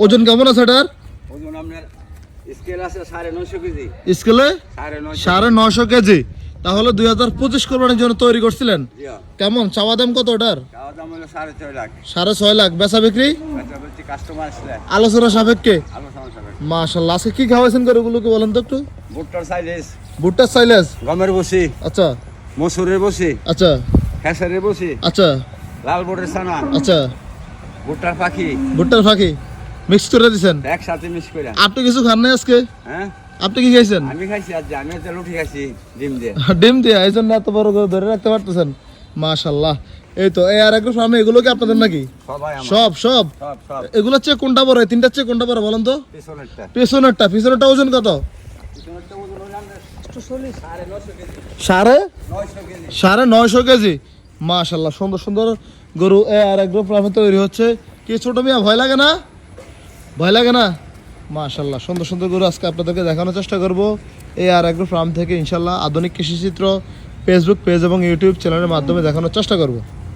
ওজন কেমন আছে এটার? ওজন আপনার স্কেল আছে 950 কেজি। স্কেলে 950 কেজি। তাহলে 2025 কোরবানির জন্য তৈরি করছিলেন। জি। কেমন চাওয়া দাম কত ওটার? চাওয়া দাম হলো 6.5 লাখ। 6.5 লাখ। বেচা বিক্রি বেচা বিক্রি কাস্টমার আসলে আলোচনা সাপেক্ষে। আলোচনা সাপেক্ষে। মাশাআল্লাহ। আজকে কি খাওয়াইছেন গরুগুলোকে বলেন তো একটু? ভুট্টার সাইলেজ, ভুট্টার সাইলেজ, গমের বসি, আচ্ছা মসুরের বসি, আচ্ছা খেসারের বসি, আচ্ছা লাল বোর্ডের ছানা, আচ্ছা ভুট্টার পাখি ভুট্টার ফাঁকি মিক্স করে দিছেন। একসাথে মিক্স করে। আপনি কিছু খান নাই আজকে? হ্যাঁ আপনি কি খাইছেন? আমি খাইছি আজ, আমি তো রুটি খাইছি ডিম দিয়ে। ডিম দিয়ে এই জন্য এত বড় করে ধরে রাখতে পারতেছেন। মাশাআল্লাহ। এই তো এই আর একটু সামনে এগুলো কি আপনাদের নাকি? সবাই আমার। সব সব সব সব এগুলোর চেয়ে কোনটা বড়? এই তিনটার চেয়ে কোনটা বড় বলেন তো? পিছনেরটা। পিছনেরটা ওজন কত? পিছনেরটা ওজন হলো আপনার 950 কেজি। 950 কেজি। 950 কেজি। মাশাআল্লাহ। সুন্দর সুন্দর গরু এ আর এক গ্রুপ ফার্মে তৈরি হচ্ছে। কি ছোট মিয়া ভয় লাগে না? ভয় লাগে না? মাশাআল্লাহ। সুন্দর সুন্দর গরু আজকে আপনাদেরকে দেখানোর চেষ্টা করব এই আর এক গ্রুপ ফার্ম থেকে ইনশাআল্লাহ। আধুনিক কৃষিচিত্র ফেসবুক পেজ এবং ইউটিউব চ্যানেলের মাধ্যমে দেখানোর চেষ্টা করব।